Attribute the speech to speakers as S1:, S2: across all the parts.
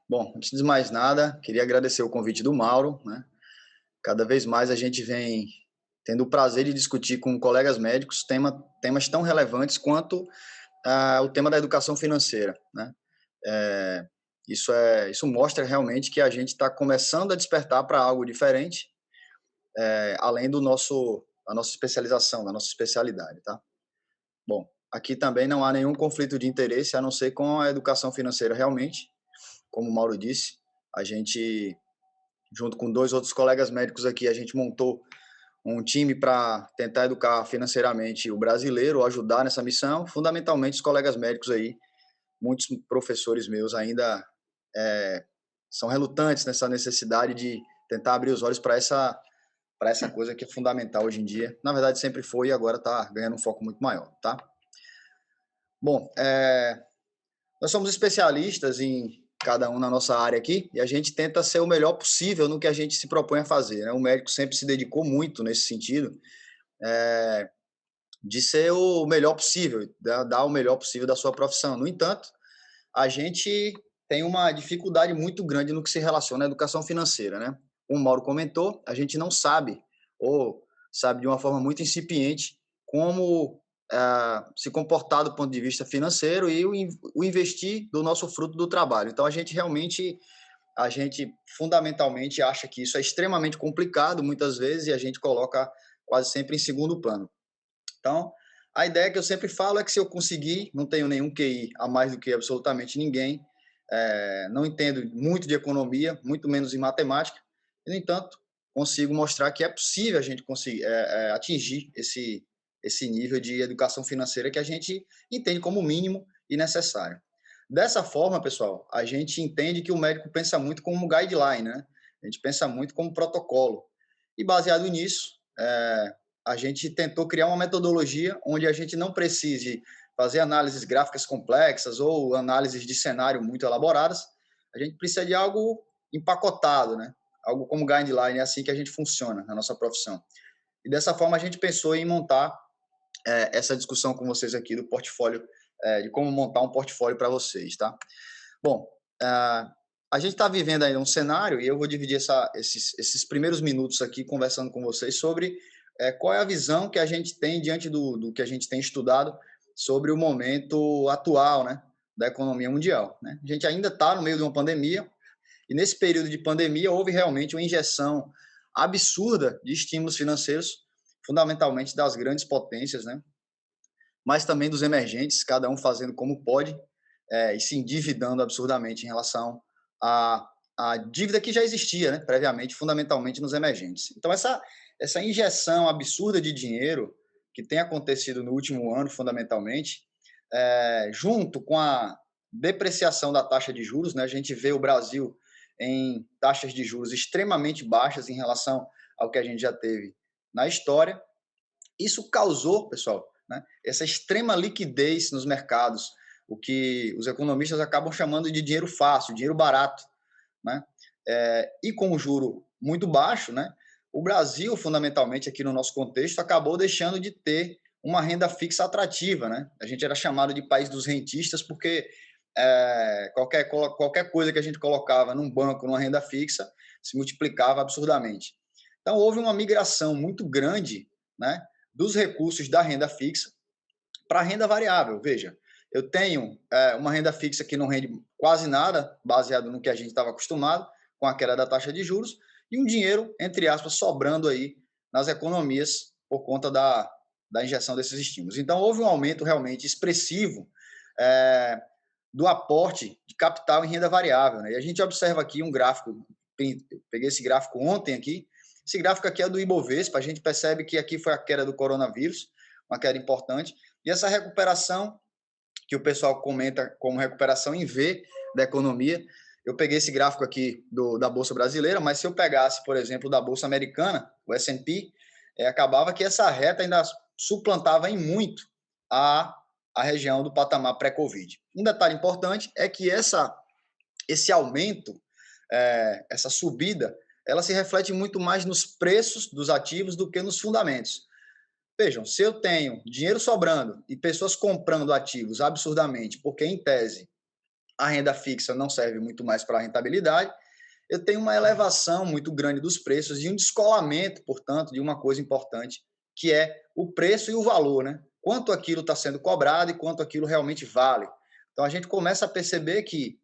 S1: Bom, antes de mais nada, queria agradecer o convite do Mauro, né? Cada vez mais a gente vem tendo o prazer de discutir com colegas médicos temas tão relevantes quanto o tema da educação financeira, né? É, isso mostra realmente que a gente está começando a despertar para algo diferente, além da nossa especialização, da nossa especialidade, tá? Bom, aqui também não há nenhum conflito de interesse, a não ser com a educação financeira realmente, como o Mauro disse, a gente junto com dois outros colegas médicos aqui, a gente montou um time para tentar educar financeiramente o brasileiro, ajudar nessa missão. Fundamentalmente, os colegas médicos aí, muitos professores meus ainda são relutantes nessa necessidade de tentar abrir os olhos para essa coisa que é fundamental hoje em dia. Na verdade, sempre foi e agora está ganhando um foco muito maior, tá? Bom, nós somos especialistas em cada um na nossa área aqui, e a gente tenta ser o melhor possível no que a gente se propõe a fazer, né? O médico sempre se dedicou muito nesse sentido, de ser o melhor possível, dar o melhor possível da sua profissão. No entanto, a gente tem uma dificuldade muito grande no que se relaciona à educação financeira, né? Como o Mauro comentou, a gente não sabe, ou sabe de uma forma muito incipiente, como se comportar do ponto de vista financeiro e o investir do nosso fruto do trabalho. Então, a gente fundamentalmente acha que isso é extremamente complicado muitas vezes e a gente coloca quase sempre em segundo plano. Então, a ideia que eu sempre falo é que se eu conseguir, não tenho nenhum QI a mais do que absolutamente ninguém, não entendo muito de economia, muito menos em matemática, no entanto, consigo mostrar que é possível a gente conseguir atingir esse nível de educação financeira que a gente entende como mínimo e necessário. Dessa forma, pessoal, a gente entende que o médico pensa muito como guideline, né? A gente pensa muito como protocolo. E baseado nisso, a gente tentou criar uma metodologia onde a gente não precise fazer análises gráficas complexas ou análises de cenário muito elaboradas. A gente precisa de algo empacotado, né? Algo como guideline, é assim que a gente funciona na nossa profissão. E dessa forma a gente pensou em montar essa discussão com vocês aqui do portfólio, de como montar um portfólio para vocês, tá? Bom, a gente está vivendo ainda um cenário e eu vou dividir esses primeiros minutos aqui conversando com vocês sobre qual é a visão que a gente tem diante do que a gente tem estudado sobre o momento atual, né, da economia mundial, né? A gente ainda está no meio de uma pandemia e nesse período de pandemia houve realmente uma injeção absurda de estímulos financeiros, fundamentalmente das grandes potências, né, mas também dos emergentes, cada um fazendo como pode e se endividando absurdamente em relação à dívida que já existia, né, previamente, fundamentalmente nos emergentes. Então, essa injeção absurda de dinheiro que tem acontecido no último ano, fundamentalmente, junto com a depreciação da taxa de juros, né, a gente vê o Brasil em taxas de juros extremamente baixas em relação ao que a gente já teve na história. Isso causou, pessoal, né, essa extrema liquidez nos mercados, o que os economistas acabam chamando de dinheiro fácil, dinheiro barato, né? E com o juro muito baixo, né, o Brasil, fundamentalmente aqui no nosso contexto, acabou deixando de ter uma renda fixa atrativa, né? A gente era chamado de país dos rentistas porque qualquer coisa que a gente colocava num banco, numa renda fixa, se multiplicava absurdamente. Então, houve uma migração muito grande, né, dos recursos da renda fixa para a renda variável. Veja, eu tenho uma renda fixa que não rende quase nada, baseado no que a gente estava acostumado, com a queda da taxa de juros, e um dinheiro, entre aspas, sobrando aí nas economias por conta da injeção desses estímulos. Então, houve um aumento realmente expressivo do aporte de capital em renda variável, né? E a gente observa aqui um gráfico, peguei esse gráfico ontem aqui, esse gráfico aqui é do Ibovespa, a gente percebe que aqui foi a queda do coronavírus, uma queda importante, e essa recuperação que o pessoal comenta como recuperação em V da economia. Eu peguei esse gráfico aqui da Bolsa Brasileira, mas se eu pegasse, por exemplo, da Bolsa Americana, o S&P, acabava que essa reta ainda suplantava em muito a região do patamar pré-Covid. Um detalhe importante é que esse aumento, essa subida, ela se reflete muito mais nos preços dos ativos do que nos fundamentos. Vejam, se eu tenho dinheiro sobrando e pessoas comprando ativos absurdamente, porque, em tese, a renda fixa não serve muito mais para a rentabilidade, eu tenho uma elevação muito grande dos preços e um descolamento, portanto, de uma coisa importante, que é o preço e o valor, né? Quanto aquilo está sendo cobrado e quanto aquilo realmente vale. Então, a gente começa a perceber que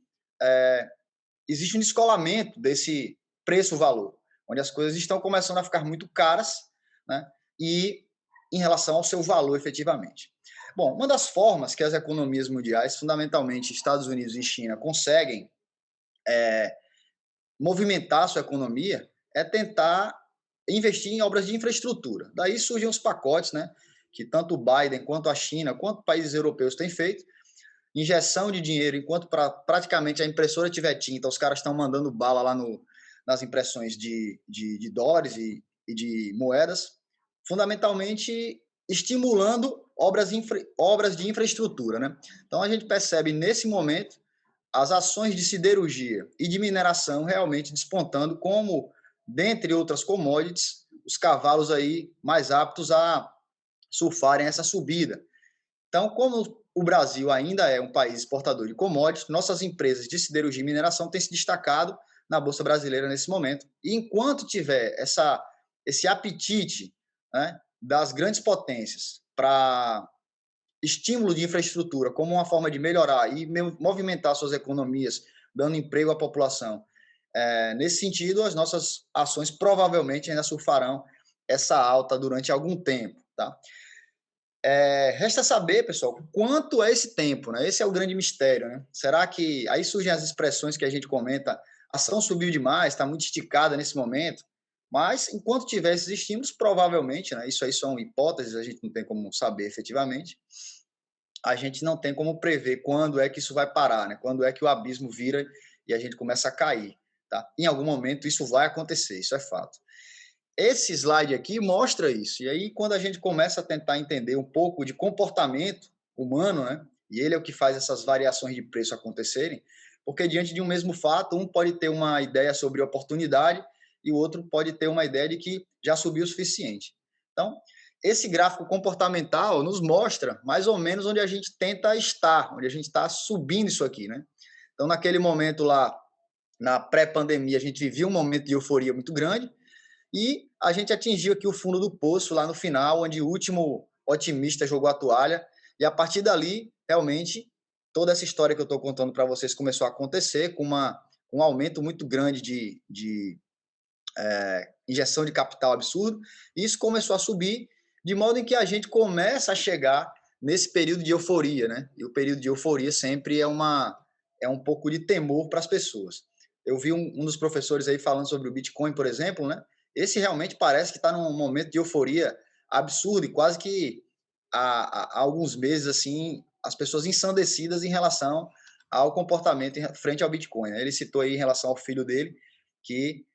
S1: existe um descolamento desse preço-valor, onde as coisas estão começando a ficar muito caras, né? E em relação ao seu valor efetivamente. Bom, uma das formas que as economias mundiais, fundamentalmente Estados Unidos e China, conseguem movimentar a sua economia é tentar investir em obras de infraestrutura. Daí surgem os pacotes, né, que tanto o Biden, quanto a China, quanto países europeus têm feito, injeção de dinheiro, enquanto praticamente a impressora tiver tinta, os caras estão mandando bala lá nas impressões de dólares e de moedas, fundamentalmente estimulando obras de infraestrutura. Né? Então, a gente percebe nesse momento as ações de siderurgia e de mineração realmente despontando como, dentre outras commodities, os cavalos aí mais aptos a surfarem essa subida. Então, como o Brasil ainda é um país exportador de commodities, nossas empresas de siderurgia e mineração têm se destacado na Bolsa Brasileira nesse momento. E enquanto tiver esse apetite, né, das grandes potências para estímulo de infraestrutura como uma forma de melhorar e movimentar suas economias, dando emprego à população, nesse sentido, as nossas ações provavelmente ainda surfarão essa alta durante algum tempo. Tá? Resta saber, pessoal, quanto é esse tempo, né? Esse é o grande mistério, né? Será que... Aí surgem as expressões que a gente comenta, a ação subiu demais, está muito esticada nesse momento, mas enquanto tiver esses estímulos, provavelmente, né? Isso aí são hipóteses, a gente não tem como saber efetivamente, a gente não tem como prever quando é que isso vai parar, né? Quando é que o abismo vira e a gente começa a cair, tá? Em algum momento isso vai acontecer, isso é fato. Esse slide aqui mostra isso. E aí, quando a gente começa a tentar entender um pouco de comportamento humano, né? E ele é o que faz essas variações de preço acontecerem, porque diante de um mesmo fato, um pode ter uma ideia sobre oportunidade e o outro pode ter uma ideia de que já subiu o suficiente. Então, esse gráfico comportamental nos mostra mais ou menos onde a gente tenta estar, onde a gente está subindo isso aqui, né? Então, naquele momento lá, na pré-pandemia, a gente vivia um momento de euforia muito grande, e a gente atingiu aqui o fundo do poço lá no final, onde o último otimista jogou a toalha. E a partir dali, realmente, toda essa história que eu estou contando para vocês começou a acontecer com um aumento muito grande de injeção de capital absurdo. E isso começou a subir, de modo em que a gente começa a chegar nesse período de euforia, né? E o período de euforia sempre é um pouco de temor para as pessoas. Eu vi um dos professores aí falando sobre o Bitcoin, por exemplo, né? Esse realmente parece que está num momento de euforia absurdo e quase que há alguns meses assim as pessoas ensandecidas em relação ao comportamento frente ao Bitcoin. Né? Ele citou aí em relação ao filho dele que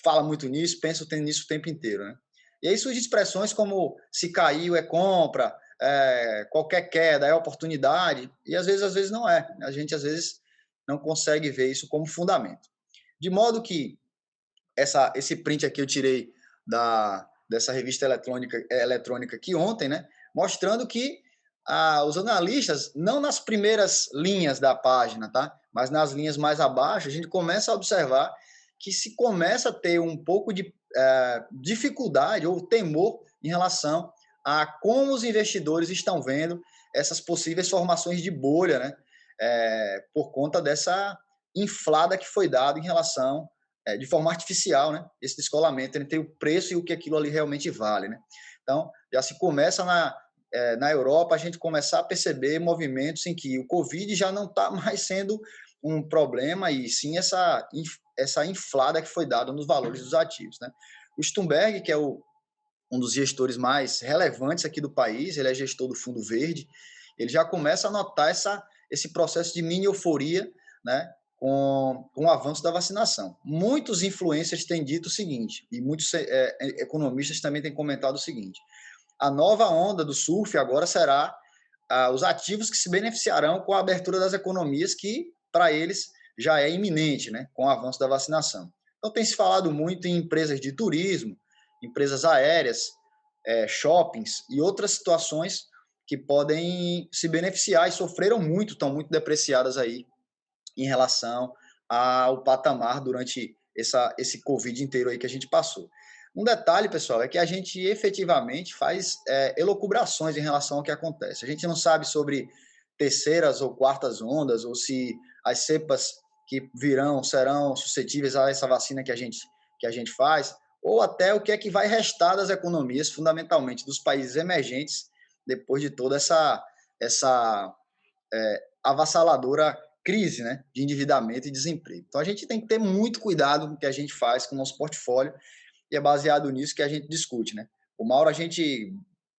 S1: fala muito nisso, pensa nisso o tempo inteiro. Né? E aí surgem expressões como se caiu é compra, qualquer queda é oportunidade, e às vezes não é. A gente às vezes não consegue ver isso como fundamento. De modo que esse print aqui eu tirei dessa revista eletrônica aqui ontem, né? Mostrando que os analistas, não nas primeiras linhas da página, tá? Mas nas linhas mais abaixo, a gente começa a observar que se começa a ter um pouco de dificuldade ou temor em relação a como os investidores estão vendo essas possíveis formações de bolha, né? Por conta dessa inflada que foi dada em relação de forma artificial, né? Esse descolamento entre o preço e o que aquilo ali realmente vale, né? Então, já se começa na Europa a gente começar a perceber movimentos em que o Covid já não está mais sendo um problema e sim essa inflada que foi dada nos valores dos ativos, né? O Stumberg, que é um dos gestores mais relevantes aqui do país, ele é gestor do Fundo Verde, ele já começa a notar esse processo de mini euforia, né? Com o avanço da vacinação. Muitos influencers têm dito o seguinte, e muitos economistas também têm comentado o seguinte, a nova onda do surf agora será os ativos que se beneficiarão com a abertura das economias, que para eles já é iminente, né, com o avanço da vacinação. Então tem se falado muito em empresas de turismo, empresas aéreas, shoppings e outras situações que podem se beneficiar e sofreram muito, estão muito depreciadas aí em relação ao patamar durante esse Covid inteiro aí que a gente passou. Um detalhe, pessoal, é que a gente efetivamente faz elucubrações em relação ao que acontece. A gente não sabe sobre terceiras ou quartas ondas, ou se as cepas que virão serão suscetíveis a essa vacina que a gente faz, ou até o que é que vai restar das economias, fundamentalmente dos países emergentes, depois de toda essa avassaladora crise, né, de endividamento e desemprego. Então, a gente tem que ter muito cuidado com o que a gente faz com o nosso portfólio, e é baseado nisso que a gente discute, né? O Mauro, a gente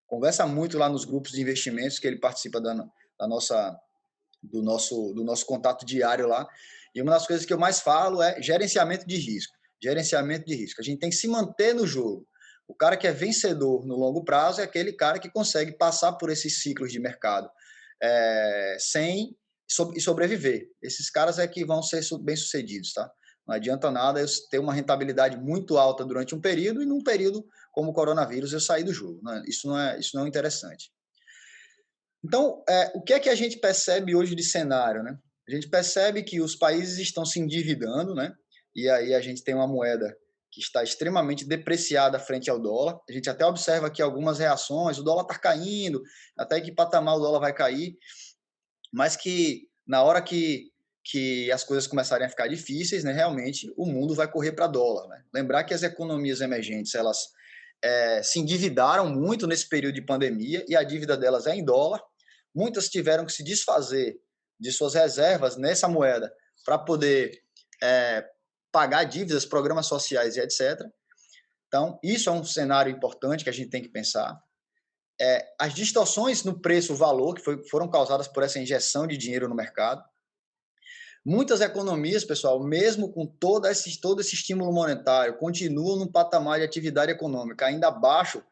S1: conversa muito lá nos grupos de investimentos que ele participa do nosso contato diário lá, e uma das coisas que eu mais falo é gerenciamento de risco. Gerenciamento de risco. A gente tem que se manter no jogo. O cara que é vencedor no longo prazo é aquele cara que consegue passar por esses ciclos de mercado sem sobreviver. Esses caras é que vão ser bem-sucedidos, tá? Não adianta nada eu ter uma rentabilidade muito alta durante um período e num período como o coronavírus eu sair do jogo. Né? Isso não é interessante. Então, o que é que a gente percebe hoje de cenário, né? A gente percebe que os países estão se endividando, né? E aí a gente tem uma moeda que está extremamente depreciada frente ao dólar. A gente até observa aqui algumas reações, o dólar está caindo, até que patamar o dólar vai cair, mas que na hora que as coisas começarem a ficar difíceis, né, realmente o mundo vai correr para dólar. Né? Lembrar que as economias emergentes, elas se endividaram muito nesse período de pandemia e a dívida delas é em dólar. Muitas tiveram que se desfazer de suas reservas nessa moeda para poder pagar dívidas, programas sociais e etc. Então, isso é um cenário importante que a gente tem que pensar. As distorções no preço-valor que foram causadas por essa injeção de dinheiro no mercado. Muitas economias, pessoal, mesmo com todo esse estímulo monetário, continuam num patamar de atividade econômica ainda abaixo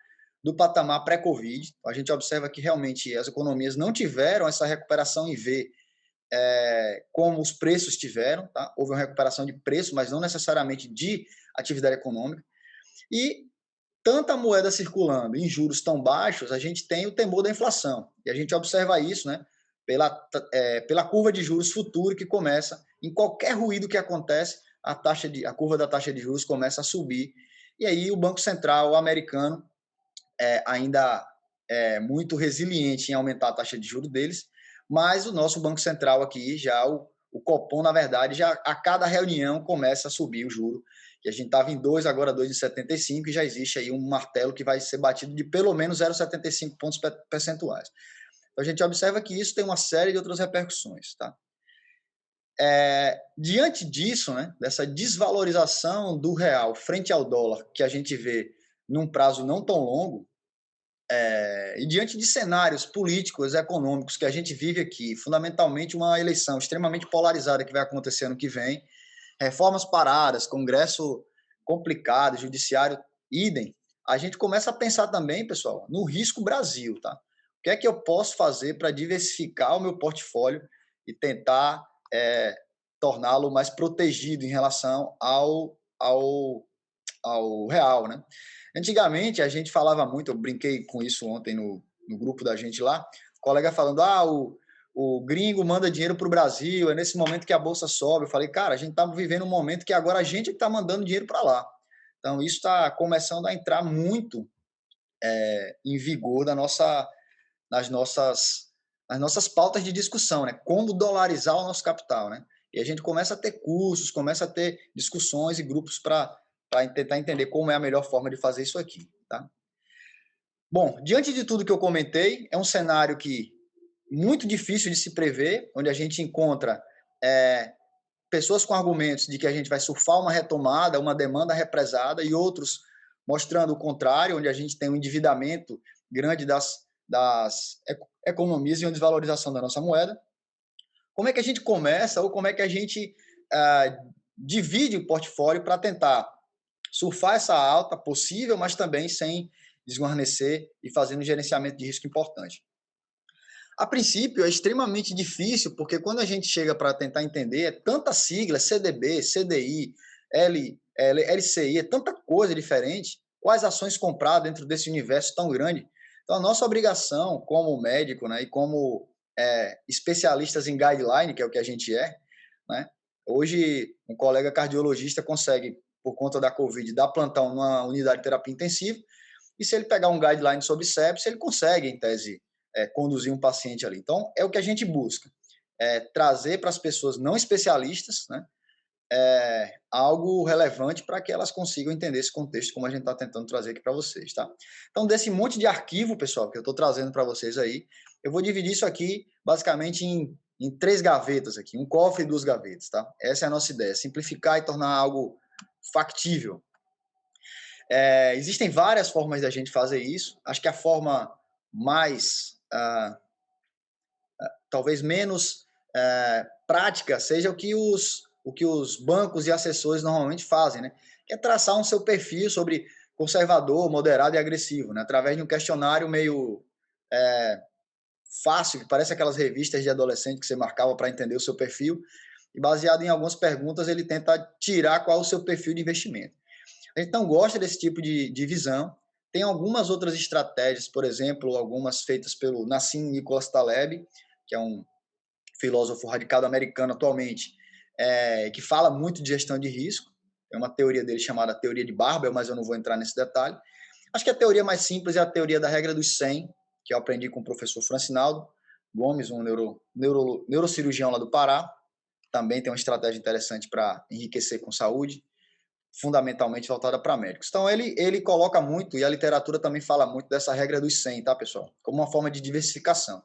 S1: do patamar pré-Covid. A gente observa que realmente as economias não tiveram essa recuperação em V como os preços tiveram. Tá? Houve uma recuperação de preço, mas não necessariamente de atividade econômica. E tanta moeda circulando em juros tão baixos, a gente tem o temor da inflação. E a gente observa isso, né? Pela curva de juros futuro que começa, em qualquer ruído que acontece, a curva da taxa de juros começa a subir. E aí o Banco Central americano ainda é muito resiliente em aumentar a taxa de juros deles, mas o nosso Banco Central aqui, já o Copom, na verdade, já a cada reunião começa a subir o juro. E a gente estava em 2, agora 2,75, e já existe aí um martelo que vai ser batido de pelo menos 0,75 pontos percentuais. Então, a gente observa que isso tem uma série de outras repercussões. Tá? Diante disso, né, dessa desvalorização do real frente ao dólar que a gente vê num prazo não tão longo, e diante de cenários políticos, econômicos que a gente vive aqui, fundamentalmente uma eleição extremamente polarizada que vai acontecer ano que vem, reformas paradas, Congresso complicado, Judiciário idem, a gente começa a pensar também, pessoal, no risco Brasil, tá? O que é que eu posso fazer para diversificar o meu portfólio e tentar torná-lo mais protegido em relação ao real, né? Antigamente, a gente falava muito, eu brinquei com isso ontem no grupo da gente lá, colega falando, o gringo manda dinheiro para o Brasil, é nesse momento que a bolsa sobe. Eu falei, cara, a gente está vivendo um momento que agora a gente está mandando dinheiro para lá. Então, isso está começando a entrar muito em vigor nas nossas pautas de discussão, né? Como dolarizar o nosso capital, né? E a gente começa a ter cursos, começa a ter discussões e grupos para tentar entender como é a melhor forma de fazer isso aqui, tá? Bom, diante de tudo que eu comentei, é um cenário que muito difícil de se prever, onde a gente encontra pessoas com argumentos de que a gente vai surfar uma retomada, uma demanda represada, e outros mostrando o contrário, onde a gente tem um endividamento grande das economias e uma desvalorização da nossa moeda. Como é que a gente começa ou como é que a gente divide o portfólio para tentar surfar essa alta possível, mas também sem desguarnecer e fazendo um gerenciamento de risco importante? A princípio, é extremamente difícil, porque quando a gente chega para tentar entender, é tanta sigla, CDB, CDI, LCI, é tanta coisa diferente, quais ações comprar dentro desse universo tão grande. Então, a nossa obrigação como médico, né, e como especialistas em guideline, que é o que a gente né? Hoje, um colega cardiologista consegue, por conta da Covid, dar plantão numa unidade de terapia intensiva, e se ele pegar um guideline sobre sepsis, ele consegue, em tese, conduzir um paciente ali. Então, é o que a gente busca, trazer para as pessoas não especialistas, né, algo relevante para que elas consigam entender esse contexto, como a gente está tentando trazer aqui para vocês, tá? Então, desse monte de arquivo, pessoal, que eu estou trazendo para vocês aí, eu vou dividir isso aqui, basicamente, em 3 gavetas aqui, um cofre e 2 gavetas, tá? Essa é a nossa ideia, simplificar e tornar algo factível. Existem várias formas da gente fazer isso. Acho que a forma mais, talvez menos prática, seja o que os bancos e assessores normalmente fazem, né? Que é traçar um seu perfil sobre conservador, moderado e agressivo, né? Através de um questionário meio fácil, que parece aquelas revistas de adolescente que você marcava para entender o seu perfil, e baseado em algumas perguntas, ele tenta tirar qual é o seu perfil de investimento. A gente não gosta desse tipo de visão. Tem algumas outras estratégias, por exemplo, algumas feitas pelo Nassim Nicholas Taleb, que é um filósofo radicado americano atualmente, que fala muito de gestão de risco. É uma teoria dele chamada teoria de Barbell, mas eu não vou entrar nesse detalhe. Acho que a teoria mais simples é a teoria da regra dos 100, que eu aprendi com o professor Francinaldo Gomes, um neurocirurgião lá do Pará. Também tem uma estratégia interessante para enriquecer com saúde, fundamentalmente voltada para médicos. Então, ele coloca muito, e a literatura também fala muito dessa regra dos 100, tá, pessoal? Como uma forma de diversificação.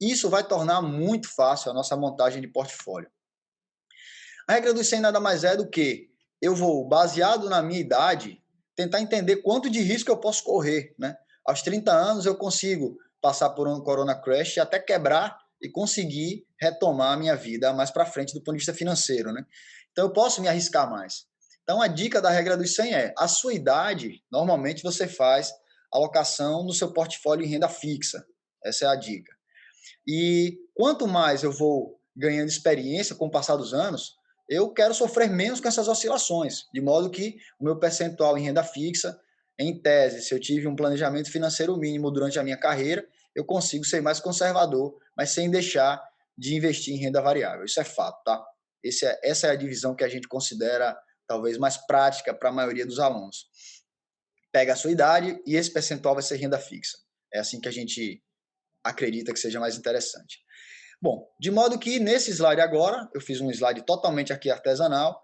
S1: Isso vai tornar muito fácil a nossa montagem de portfólio. A regra dos 100 nada mais é do que eu vou, baseado na minha idade, tentar entender quanto de risco eu posso correr, né? Aos 30 anos eu consigo passar por um corona crash até quebrar e conseguir retomar a minha vida mais para frente do ponto de vista financeiro, né? Então eu posso me arriscar mais. Então a dica da regra dos 100 é, a sua idade, normalmente você faz alocação no seu portfólio em renda fixa. Essa é a dica. E quanto mais eu vou ganhando experiência com o passar dos anos, eu quero sofrer menos com essas oscilações, de modo que o meu percentual em renda fixa, em tese, se eu tive um planejamento financeiro mínimo durante a minha carreira, eu consigo ser mais conservador, mas sem deixar de investir em renda variável. Isso é fato, tá? Essa é a divisão que a gente considera talvez mais prática para a maioria dos alunos. Pega a sua idade e esse percentual vai ser renda fixa. É assim que a gente acredita que seja mais interessante. Bom, de modo que nesse slide agora, eu fiz um slide totalmente aqui artesanal,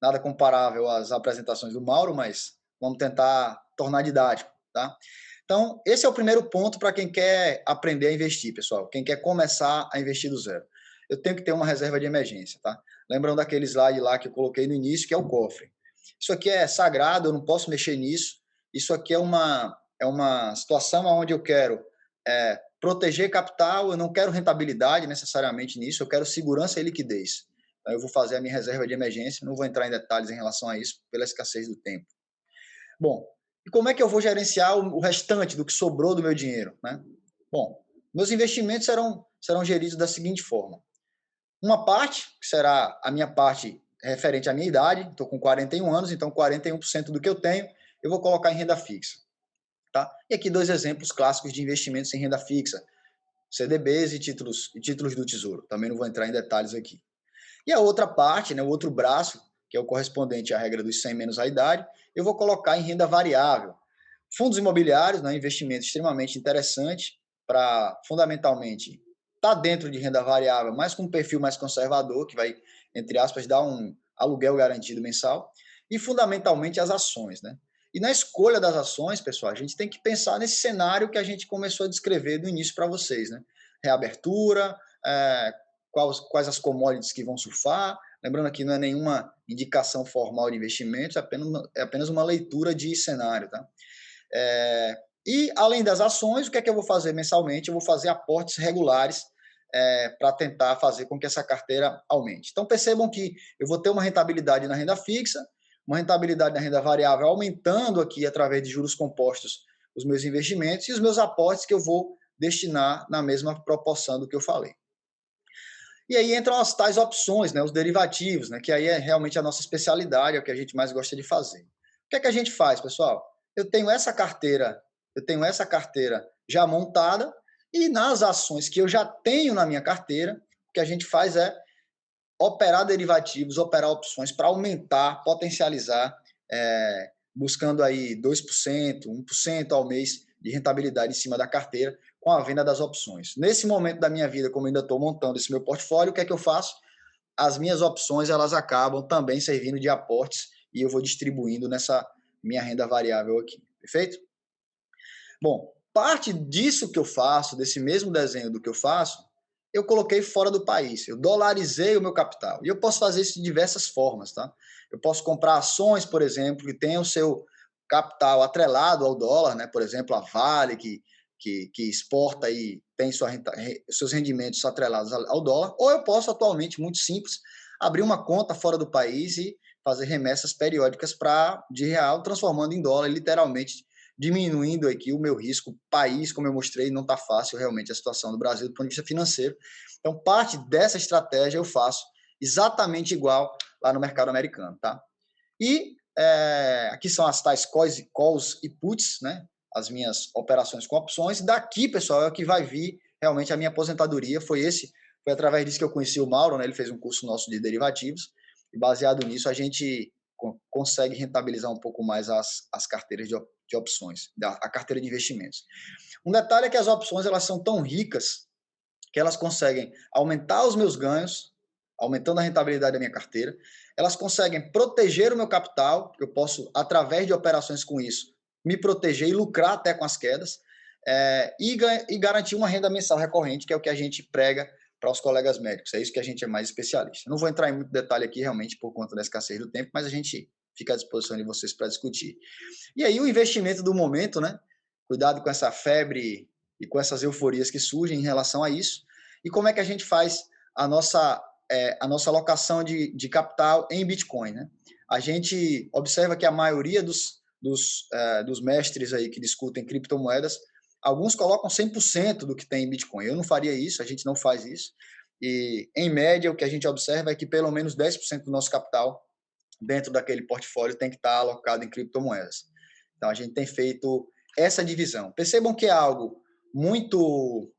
S1: nada comparável às apresentações do Mauro, mas vamos tentar tornar didático, tá? Então, esse é o primeiro ponto para quem quer aprender a investir, pessoal, quem quer começar a investir do zero. Eu tenho que ter uma reserva de emergência, tá? Lembrando daquele slide lá que eu coloquei no início, que é o cofre. Isso aqui é sagrado, eu não posso mexer nisso. Isso aqui é uma situação onde eu quero proteger capital, eu não quero rentabilidade necessariamente nisso, eu quero segurança e liquidez. Então, eu vou fazer a minha reserva de emergência, não vou entrar em detalhes em relação a isso, pela escassez do tempo. Bom, e como é que eu vou gerenciar o restante do que sobrou do meu dinheiro, né? Bom, meus investimentos serão geridos da seguinte forma. Uma parte, que será a minha parte referente à minha idade, estou com 41 anos, então 41% do que eu tenho, eu vou colocar em renda fixa. Tá? E aqui 2 exemplos clássicos de investimentos em renda fixa, CDBs e títulos do Tesouro. Também não vou entrar em detalhes aqui. E a outra parte, né, o outro braço, que é o correspondente à regra dos 100 menos a idade, eu vou colocar em renda variável. Fundos imobiliários, né, investimento extremamente interessante para, fundamentalmente, estar dentro de renda variável, mas com um perfil mais conservador, que vai, entre aspas, dar um aluguel garantido mensal. E, fundamentalmente, as ações, né? E na escolha das ações, pessoal, a gente tem que pensar nesse cenário que a gente começou a descrever no início para vocês, né? Reabertura, quais as commodities que vão surfar. Lembrando que não é nenhuma indicação formal de investimentos, é apenas uma leitura de cenário, tá? E, além das ações, o que é que eu vou fazer mensalmente? Eu vou fazer aportes regulares para tentar fazer com que essa carteira aumente. Então, percebam que eu vou ter uma rentabilidade na renda fixa, uma rentabilidade na renda variável aumentando aqui através de juros compostos os meus investimentos e os meus aportes que eu vou destinar na mesma proporção do que eu falei. E aí entram as tais opções, né, os derivativos, né, que aí é realmente a nossa especialidade, é o que a gente mais gosta de fazer. O que é que a gente faz, pessoal? Eu tenho essa carteira já montada e nas ações que eu já tenho na minha carteira, o que a gente faz é operar derivativos, operar opções para aumentar, potencializar, buscando aí 2%, 1% ao mês de rentabilidade em cima da carteira com a venda das opções. Nesse momento da minha vida, como eu ainda estou montando esse meu portfólio, o que é que eu faço? As minhas opções, elas acabam também servindo de aportes e eu vou distribuindo nessa minha renda variável aqui, perfeito? Bom, parte disso que eu faço, desse mesmo desenho do que eu faço, eu coloquei fora do país, eu dolarizei o meu capital. E eu posso fazer isso de diversas formas, tá? Eu posso comprar ações, por exemplo, que tenham o seu capital atrelado ao dólar, né? Por exemplo, a Vale, que exporta e tem seus rendimentos atrelados ao dólar. Ou eu posso, atualmente, muito simples, abrir uma conta fora do país e fazer remessas periódicas de real, transformando em dólar, literalmente diminuindo aqui o meu risco. País, como eu mostrei, não está fácil realmente a situação do Brasil do ponto de vista financeiro. Então, parte dessa estratégia eu faço exatamente igual lá no mercado americano, tá? E aqui são as tais calls e puts, né? As minhas operações com opções. Daqui, pessoal, é o que vai vir realmente a minha aposentadoria. Foi através disso que eu conheci o Mauro, né? Ele fez um curso nosso de derivativos e baseado nisso a gente consegue rentabilizar um pouco mais as carteiras de opções, a carteira de investimentos. Um detalhe é que as opções elas são tão ricas que elas conseguem aumentar os meus ganhos, aumentando a rentabilidade da minha carteira, elas conseguem proteger o meu capital, eu posso, através de operações com isso, me proteger e lucrar até com as quedas, e garantir uma renda mensal recorrente, que é o que a gente prega para os colegas médicos. É isso que a gente é mais especialista. Não vou entrar em muito detalhe aqui, realmente, por conta da escassez do tempo, mas a gente fica à disposição de vocês para discutir. E aí o investimento do momento, né? Cuidado com essa febre e com essas euforias que surgem em relação a isso. E como é que a gente faz a nossa alocação de capital em Bitcoin, né? A gente observa que a maioria dos mestres aí que discutem criptomoedas, alguns colocam 100% do que tem em Bitcoin. Eu não faria isso, a gente não faz isso. E, em média, o que a gente observa é que pelo menos 10% do nosso capital dentro daquele portfólio tem que estar alocado em criptomoedas. Então, a gente tem feito essa divisão. Percebam que é algo muito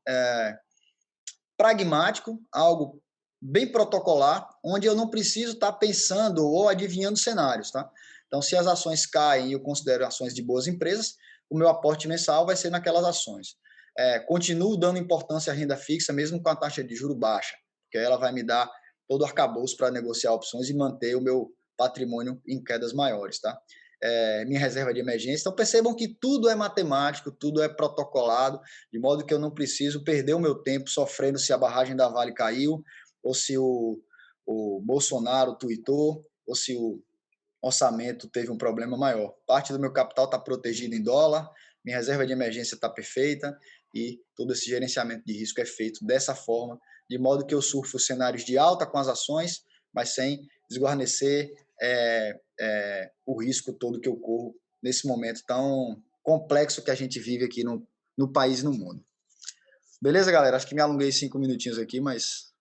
S1: pragmático, algo bem protocolar, onde eu não preciso estar pensando ou adivinhando cenários, tá? Então, se as ações caem e eu considero ações de boas empresas, o meu aporte mensal vai ser naquelas ações. Continuo dando importância à renda fixa, mesmo com a taxa de juro baixa, porque ela vai me dar todo o arcabouço para negociar opções e manter o meu patrimônio em quedas maiores, tá? Minha reserva de emergência. Então, percebam que tudo é matemático, tudo é protocolado, de modo que eu não preciso perder o meu tempo sofrendo se a barragem da Vale caiu, ou se o Bolsonaro tuitou, ou se o orçamento teve um problema maior. Parte do meu capital está protegido em dólar, minha reserva de emergência está perfeita e todo esse gerenciamento de risco é feito dessa forma, de modo que eu surfo cenários de alta com as ações, mas sem desguarnecer o risco todo que eu corro nesse momento tão complexo que a gente vive aqui no país e no mundo. Beleza, galera? Acho que me alonguei 5 minutinhos aqui, mas